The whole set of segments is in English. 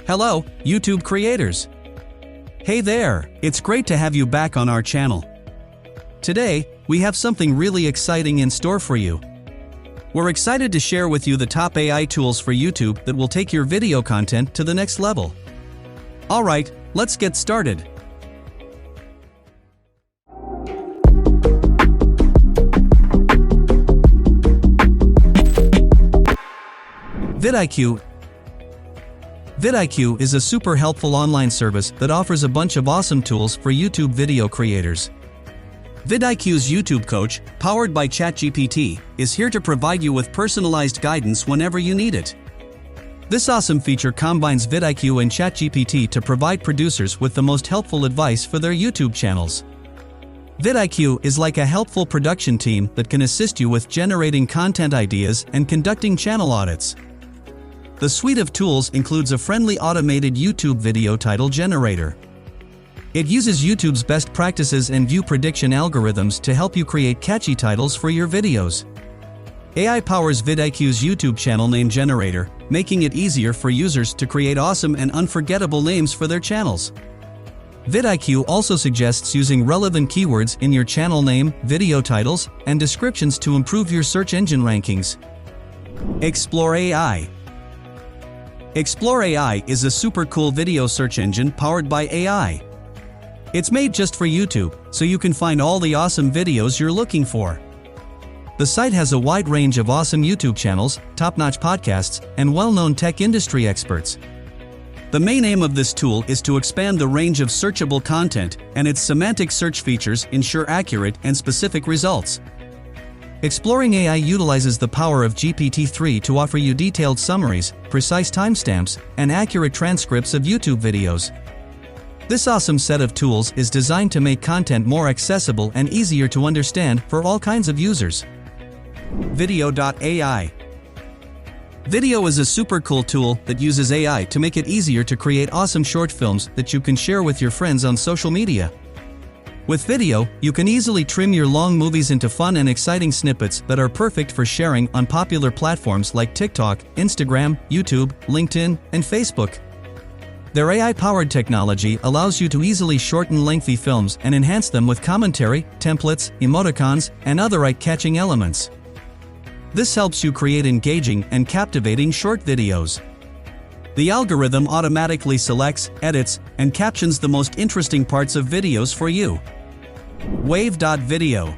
Hello, YouTube creators! Hey there, it's great to have you back on our channel. Today, we have something really exciting in store for you. We're excited to share with you the top AI tools for YouTube that will take your video content to the next level. Alright, let's get started. VidIQ. VidIQ is a super helpful online service that offers a bunch of awesome tools for YouTube video creators. VidIQ's YouTube Coach, powered by ChatGPT, is here to provide you with personalized guidance whenever you need it. This awesome feature combines VidIQ and ChatGPT to provide producers with the most helpful advice for their YouTube channels. VidIQ is like a helpful production team that can assist you with generating content ideas and conducting channel audits. The suite of tools includes a friendly automated YouTube video title generator. It uses YouTube's best practices and view prediction algorithms to help you create catchy titles for your videos. AI powers VidIQ's YouTube channel name generator, making it easier for users to create awesome and unforgettable names for their channels. VidIQ also suggests using relevant keywords in your channel name, video titles, and descriptions to improve your search engine rankings. Explore AI. Explore AI is a super cool video search engine powered by AI. It's made just for YouTube, so you can find all the awesome videos you're looking for. The site has a wide range of awesome YouTube channels, top-notch podcasts, and well-known tech industry experts. The main aim of this tool is to expand the range of searchable content, and its semantic search features ensure accurate and specific results. Exploring AI utilizes the power of GPT-3 to offer you detailed summaries, precise timestamps, and accurate transcripts of YouTube videos. This awesome set of tools is designed to make content more accessible and easier to understand for all kinds of users. Vidyo.ai. Vidyo is a super cool tool that uses AI to make it easier to create awesome short films that you can share with your friends on social media. With Vidyo, you can easily trim your long movies into fun and exciting snippets that are perfect for sharing on popular platforms like TikTok, Instagram, YouTube, LinkedIn, and Facebook. Their AI-powered technology allows you to easily shorten lengthy films and enhance them with commentary, templates, emoticons, and other eye-catching elements. This helps you create engaging and captivating short videos. The algorithm automatically selects, edits, and captions the most interesting parts of videos for you. Wave.video.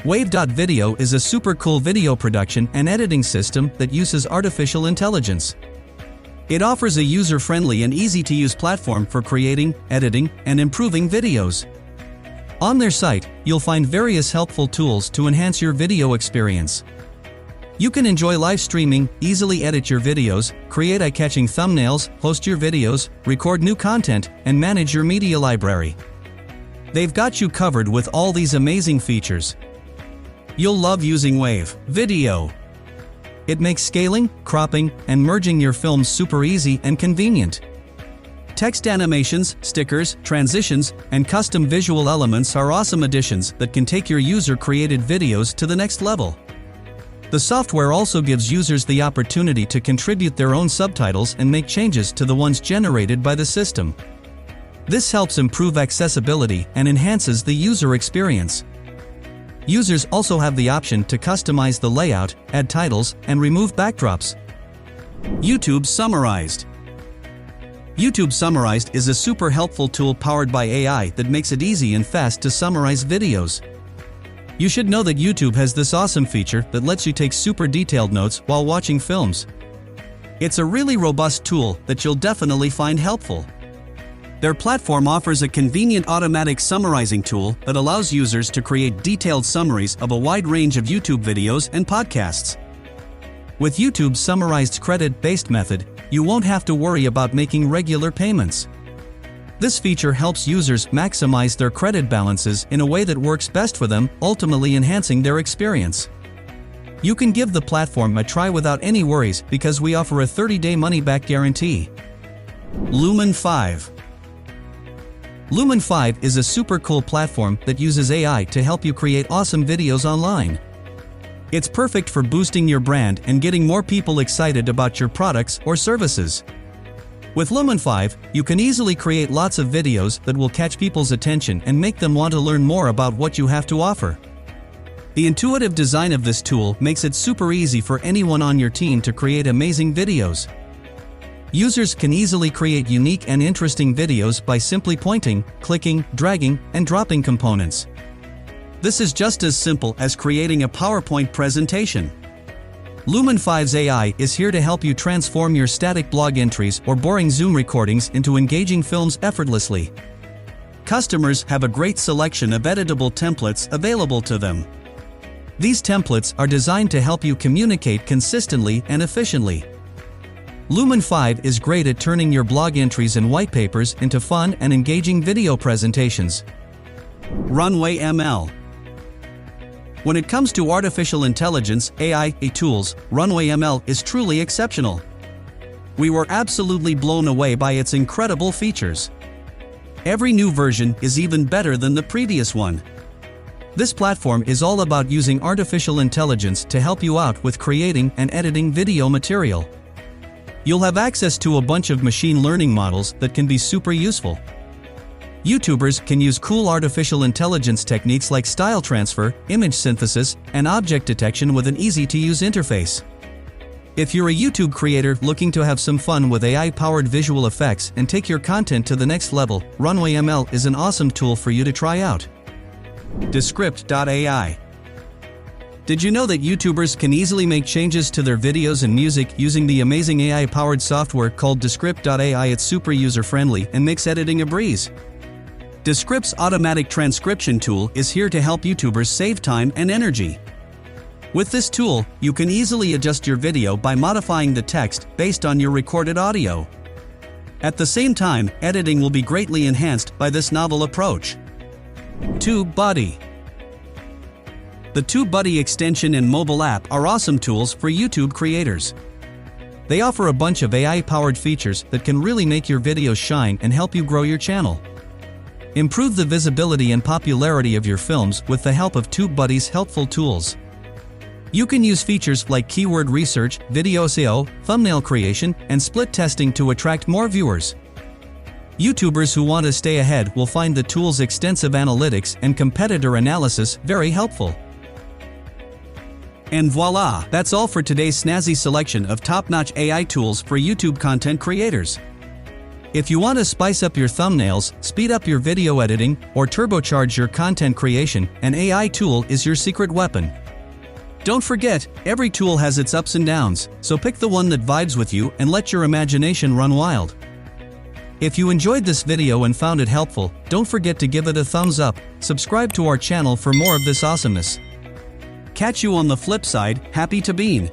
Wave.video is a super cool video production and editing system that uses artificial intelligence. It offers a user-friendly and easy-to-use platform for creating, editing, and improving videos. On their site, you'll find various helpful tools to enhance your video experience. You can enjoy live streaming, easily edit your videos, create eye-catching thumbnails, host your videos, record new content, and manage your media library. They've got you covered with all these amazing features. You'll love using Wave.video. It makes scaling, cropping, and merging your films super easy and convenient. Text animations, stickers, transitions, and custom visual elements are awesome additions that can take your user-created videos to the next level. The software also gives users the opportunity to contribute their own subtitles and make changes to the ones generated by the system. This helps improve accessibility and enhances the user experience. Users also have the option to customize the layout, add titles, and remove backdrops. YouTube Summarized. YouTube Summarized is a super helpful tool powered by AI that makes it easy and fast to summarize videos. You should know that YouTube has this awesome feature that lets you take super detailed notes while watching films. It's a really robust tool that you'll definitely find helpful. Their platform offers a convenient automatic summarizing tool that allows users to create detailed summaries of a wide range of YouTube videos and podcasts. With YouTube's summarized credit-based method, you won't have to worry about making regular payments. This feature helps users maximize their credit balances in a way that works best for them, ultimately enhancing their experience. You can give the platform a try without any worries because we offer a 30-day money-back guarantee. Lumen 5. Lumen 5 is a super cool platform that uses AI to help you create awesome videos online. It's perfect for boosting your brand and getting more people excited about your products or services. With Lumen 5, you can easily create lots of videos that will catch people's attention and make them want to learn more about what you have to offer. The intuitive design of this tool makes it super easy for anyone on your team to create amazing videos. Users can easily create unique and interesting videos by simply pointing, clicking, dragging, and dropping components. This is just as simple as creating a PowerPoint presentation. Lumen 5's AI is here to help you transform your static blog entries or boring Zoom recordings into engaging films effortlessly. Customers have a great selection of editable templates available to them. These templates are designed to help you communicate consistently and efficiently. Lumen 5 is great at turning your blog entries and white papers into fun and engaging video presentations. RunwayML. When it comes to artificial intelligence (AI) tools, RunwayML is truly exceptional. We were absolutely blown away by its incredible features. Every new version is even better than the previous one. This platform is all about using artificial intelligence to help you out with creating and editing video material. You'll have access to a bunch of machine learning models that can be super useful. YouTubers can use cool artificial intelligence techniques like style transfer, image synthesis, and object detection with an easy-to-use interface. If you're a YouTube creator looking to have some fun with AI-powered visual effects and take your content to the next level, RunwayML is an awesome tool for you to try out. Descript.ai. Did you know that YouTubers can easily make changes to their videos and music using the amazing AI-powered software called Descript.ai? It's super user-friendly and makes editing a breeze. Descript's automatic transcription tool is here to help YouTubers save time and energy. With this tool, you can easily adjust your video by modifying the text based on your recorded audio. At the same time, editing will be greatly enhanced by this novel approach. TubeBuddy. The TubeBuddy extension and mobile app are awesome tools for YouTube creators. They offer a bunch of AI-powered features that can really make your videos shine and help you grow your channel. Improve the visibility and popularity of your films with the help of TubeBuddy's helpful tools. You can use features like keyword research, video SEO, thumbnail creation, and split testing to attract more viewers. YouTubers who want to stay ahead will find the tool's extensive analytics and competitor analysis very helpful. And voila! That's all for today's snazzy selection of top-notch AI tools for YouTube content creators. If you want to spice up your thumbnails, speed up your video editing, or turbocharge your content creation, an AI tool is your secret weapon. Don't forget, every tool has its ups and downs, so pick the one that vibes with you and let your imagination run wild. If you enjoyed this video and found it helpful, don't forget to give it a thumbs up, subscribe to our channel for more of this awesomeness. Catch you on the flip side. Happy to bean!